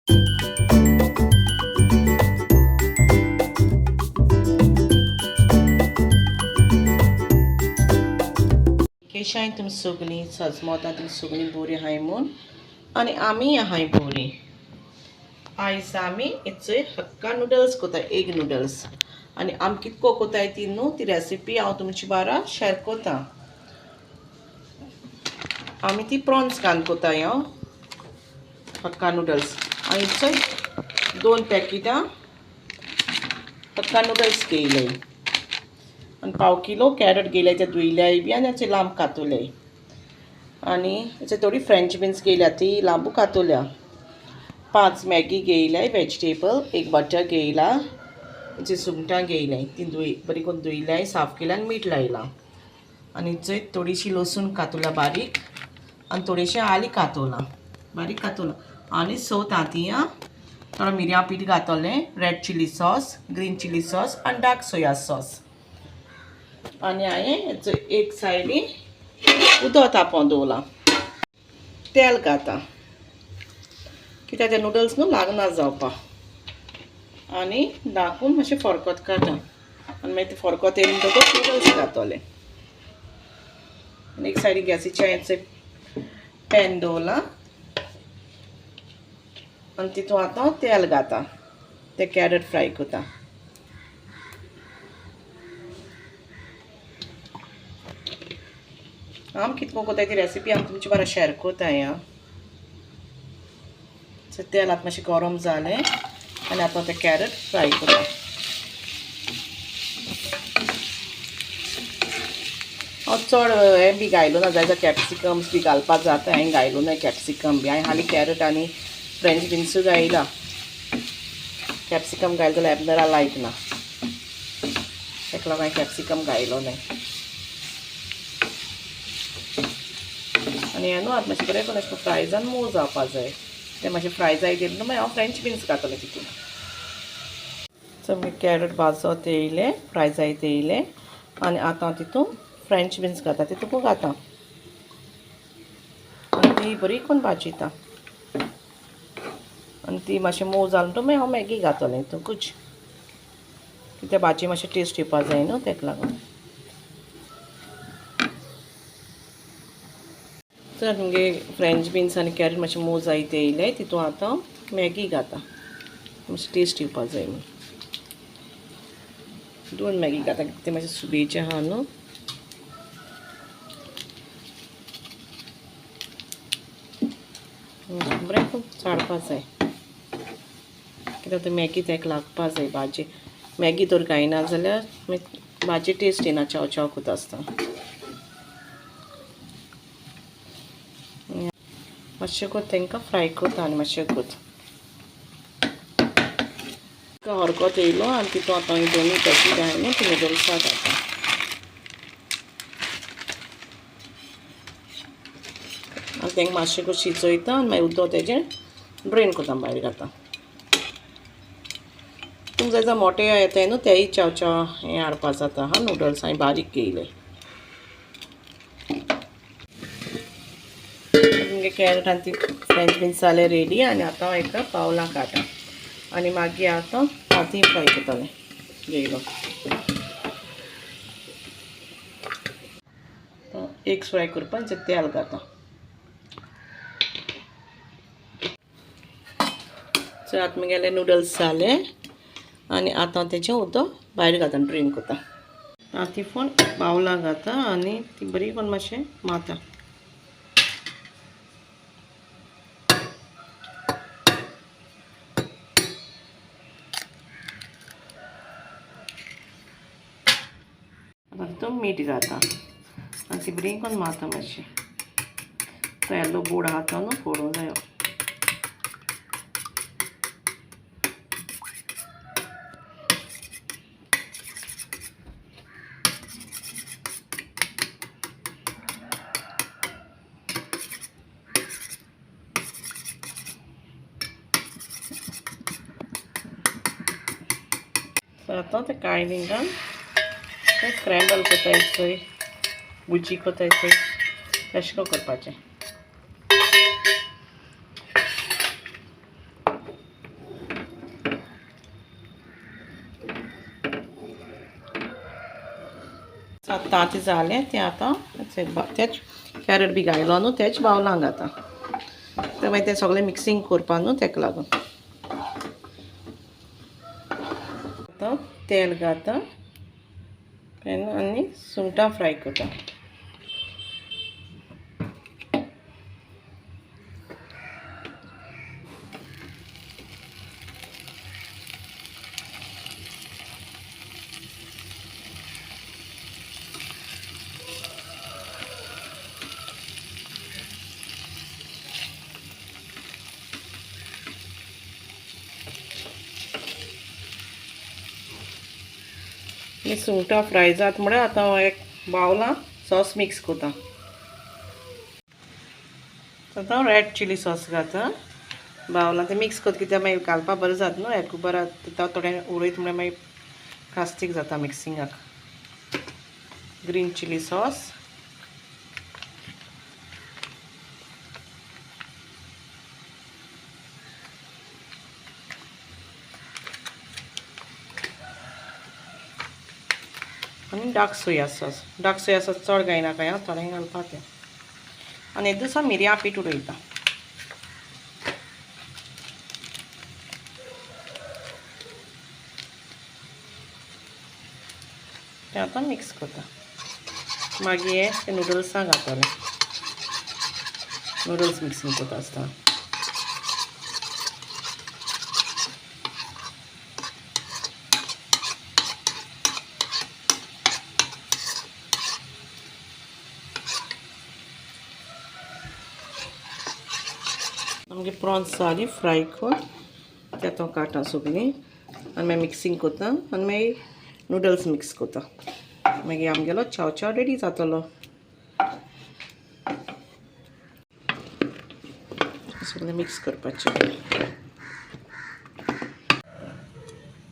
केशांय तुमी सगळीं सजमोता तुमी सगळीं बरीं आहाय म्हूण आनी आमी आहाय बरीं. आयज आमी हेचो हक्का नूडल्स कोताय, एग नूडल्स. आनी आमी कितको कोताय ती न्हू ती रेसिपी हांव तुमची बारा शेअर कोतां. आमी ती प्रॉन्स घालून कोताय हांव हक्का नूडल्स. आनी हेचो 2 पॅकेटां हक्का नूडल्स घेयल्याय. आनी 1/2 किलो कॅरट घेयल्याय, ते धुयल्याय बी आनी हेचे लांब कातोल्याय. आनी हेचे थोडी फ्रेंच बीन्स घेयल्या, ती लांबू कातोल्या. 5 मॅगी घेयल्याय वेजिटेबल, 1 बटर घेयला, हेची सुंगटां घेयल्याय, ती बरी करून धुयल्याय, साफ केल्या आनी मीठ लायलां. आनी हेचो थोडीशी लसूण कातोल्या बारीक आनी थोडीशी आली कातोलां, बारीक कातोलां. आनी 6 तांतयां थोडो मिरयां पीठ घातोलें, red chilli sauce, green chilli sauce आनी डार्क सोया सॉस. आनी हांवें हेचो एक सायडीन उदक तापोवन दवरलां. तेल घातां कित्याक ते नूडल्स न्हू लागना जावपाक. आनी धांपून मातशें फडकोत काडटां. आनी मागीर ते फडकोत येयले म्हणटकूच नूडल्स घातोले. आनी एक सायडीन गॅसीचेर हेचो पॅन दवरलां आनी तितून आतां तेल घातां. ते कॅरट फ्राय कोतां. हांव कितको कोताय ती रेसिपी हांव तुमची बारा शेअर कोताय. तेल आतां मातशें गरम जालें आनी आतां ते कॅरट फ्राय कोतां. हांव चड हें बी घायलो ना, जाय जाल्यार कॅप्सिकम्स बी घालपाक जाता. हांवें घायलो ना कॅप्सिकम बी. हांवें हालीं कॅरट आनी फ्रेंच बिन्सूय घायला. कॅप्सिकम घायलो जाल्यार एबनरा लायक ना, ताका लागून हांवें कॅप्सिकम घायलो ना. आनी हें न्हू आतां मातशें बरें करून अशें फ्राय जावन मोव जावपाक जाय. ते मातशें फ्राय जायत येयले न्हू मागीर हांव फ्रेंच बिन्स घातलें तितून. सो मागीर कॅरट भाजत येयले, फ्राय जायत येयले आनी आतां तितून फ्रेंच बिन्स घातां, तितून घातां आनी ती बरी करून भाजयतां. आनी ती मातशें मोव जालें म्हणटकूच मागीर हांव मॅगी घातलें हितूंकूच, कित्याक भाजी मातशें टेस्ट येवपाक जाय न्हू ताका लागून. तर मुगे फ्रेंच बिन्स आनी कॅरट मातशें मोव जायत येयले, तितून आतां मॅगी घातां मातशें टेस्ट येवपाक जाय म्हूण. 2 मॅगी घातां, ते मातशें सुबेचें आहा न्हू. बरें करून चाळपाक जाय कित्याक ते मॅगी ताका लागपाक जाय भाजी. मॅगी तर घायना जाल्यार मागीर भाजी टेस्ट येना चाव चाव कोता आसता. मातशें कोत तांकां फ्राय कोता आनी मातशें कोत हरकोत येयलो आनी तितून आतां ही 2 पॅकेट आहाय न्हू ती नूडल्सां घातां. आनी तांकां मातशें करून शिजयता आनी मागीर उदक तेजें ड्रेन कोतां भायर घातां. तुमकां जाय जाल्यार मोटे येताय न्हू तेय चाव चाव हें हाडपाक जाता. हा नूडल्स हांवें बारीक घेयले. मुगे कॅरट आनी ती फ्रेंच बीन्स जाले रेडी आनी आतां हांव एका बावलां काडटां आनी मागीर आतां तांतीं फ्राय कोतालें घेयलो. एग्स फ्राय करपाक हेचें तेल घातां. सो आतां मुगेले नूडल्स जाले आनी आतां तेजें उदक भायर घालून ड्रेन कोतां. तांतीं फोन बावलां घातां आनी ती बरी करून मातशें मातां. आतां तितून मीठ घातां आनी ती बरी करून मातां मातशें. तो येल्लो बोर्ड आहा तो न्हू फोडूंक जायो. आतां ते कायलिंगान ते स्क्रॅम्बल कोताय चोय, भुजी कोताय चोय, तशें करून करपाचें. आतां तें जालें तें आतां तेच कॅरट बी घायलो न्हू तेच बावलांक घाता तें मागीर तें सगळें मिक्सींग करपा न्हू तेका लागून आतां तेल घाता आनी सुंगटां फ्राय करता ही सुंगटां फ्राय जात म्हळ्यार आतां एक बावलां सॉस मिक्स करता आतां रेड चिली सॉस घाता बावलां तें मिक्स करता कित्याक मागीर घालपा बरें जाता न्हू हेका बरें थोडें उडयत म्हळ्यार मागीर कास्तीक जाता मिक्सिंगाक ग्रीन चिली सॉस आनी डार्क सोया सॉस चड घायनाका हां थोडें घालपा तें आनी एक दिसा मिरयां पीठ उडयता तें आतां मिक्स करता मागीर हे नुडल्सां घातलें नुडल्स मिक्सिंग करता आसता आमगे प्रॉन्स जालीं फ्राय करून ते आतां काडटा सगळीं आनी मागीर मिक्सिंग करता आनी मागीर नुडल्स मिक्स करता मागीर आमगेलो चाव चाव रेडी जातलो सगळें मिक्स करपाचें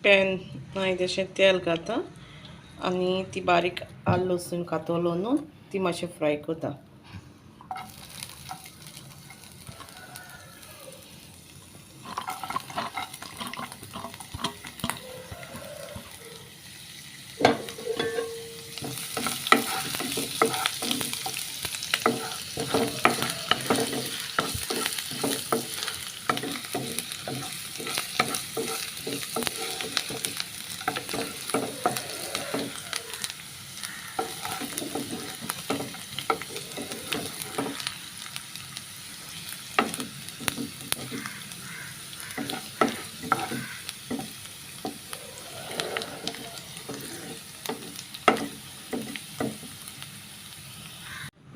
पॅन हांवें तशें तेल घाता आनी ती बारीक आलं लसूण कातलो न्हू ती मातशें फ्राय करता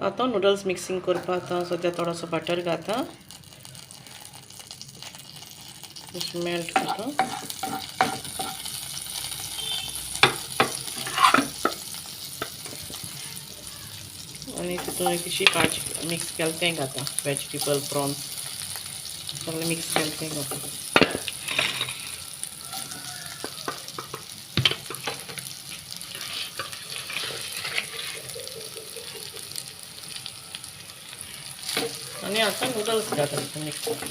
आतां नुडल्स मिक्सिंग करपा आतां सद्या थोडोसो बटर घाता मेल्ट करता आनी तितून इल्लीशी भाजी मिक्स केलें तें घाता वेजिटेबल प्रॉन्स सगळें मिक्स केलें तें घाता आनी आतां नुडल्स घाता तितून मिक्स करता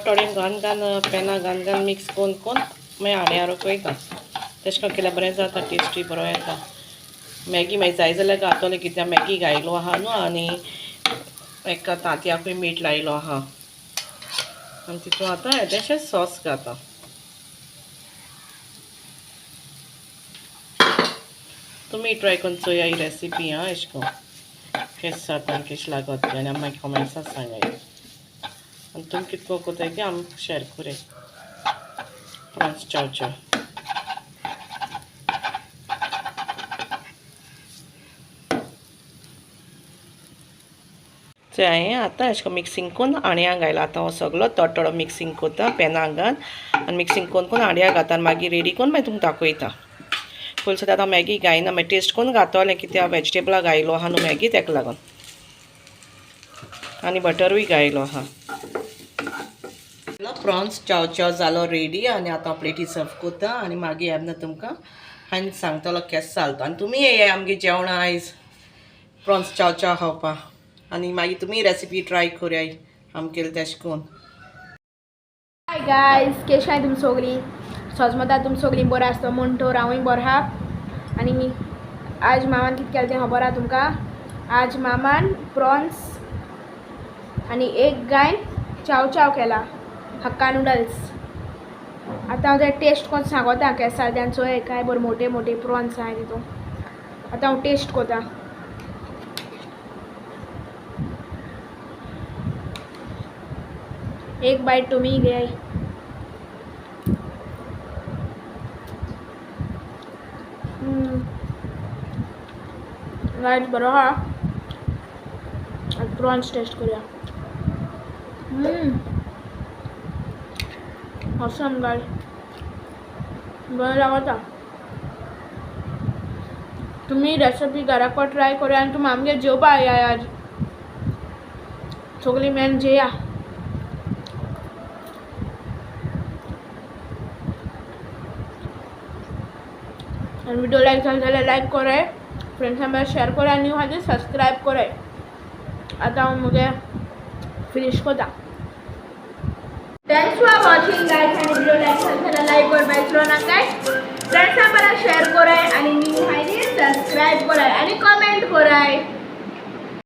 थोडें घान पेनां घान मिक्स करून मागीर आड्यार वयता तशें करून केल्यार बरें जाता टेस्टी बरो येता मॅगी मागीर जाय जाल्यार घातलें कित्याक मॅगी घायलो आहा न्हू आनी एका तांतयाकूय मीठ लायलो आहा आनी तितून आतां येदेशें सॉस घाता तुमी ट्राय करून चोया ही रेसिपी आं एश कोन्न केश जाता आनी केश लागत आनी आमी मागीर कमेंट्सां सांगाय आनी तुमी कितको कोताय ती आमकां शेअर कोराय प्रॉन्स चाव चाव हांवें आतां अशें करून मिक्सिंग करून आड्याक घायला आतां हो सगळो थोडो मिक्सिंग करता पेनाक घाल आनी मिक्सिंग करून आड्याक घाता आनी मागीर रेडी करून मागीर तुमकां दाखयता पयलीं सुद्दां आतां मॅगी घायना मागीर टेस्ट करून घातलें कित्याक वेजिटेबलां घायलो आहा न्हू मॅगी तेका लागून आनी बटरूय घायलो आहा प्रॉन्स चाव चाव जालो रेडी आनी आतां प्लेटी सर्व करता आनी मागीर येन्ना तुमकां हांवें सांगतलो केस जालतो आनी तुमी येया आमगे जेवणा आयज प्रॉन्स चाव चाव खावपा आनी मागीर तुमी रेसिपी ट्राय करूया आम केलें तेशें करून. हाय गायज, केश आहाय तुम सगळीं? सोजमता तुम सगळीं बरें आसता म्हण तर हांवूय बरो आहा. आनी आज मामान कितें केलें तें खबर आहा तुमकां? आज मामान प्रॉन्स आनी एक गायन चाव चाव केला, हक्का नूडल्स. आतां हांव ते टेस्ट कोन्न सांगोता केसा तेंचो काय बरें मोठे मोठे प्रॉन्स आहाय तितून. आतां हांव टेस्ट कोता. एक बाईट तुम्ही घे. गाइस बरो हा. प्रॉन्स टेस्ट करूया. ऑसम गाइस, बरें लागता. तुम्ही रेसिपी घराको ट्राय करूया आनी तुमी आमगे जेवपा येया आज सगळीं मेळून जेया. आणि वीडियो लाइक झाला जाल्यार लाइक कराय, फ्रेंड्सां बरोबर शेअर कराय आनी न्यू आहा सब्सक्राइब कराय. आतां हांव मुगे फिनिश कोता. Thanks for watching guys. आनी वीडियो लाइक झाला जाल्यार लाइक करपाक विसरो नाकाय. फ्रेंड्सां बरोबर शेअर कराय आनी न्यू आहा सब्सक्राइब कराय आनी कमेंट कराय.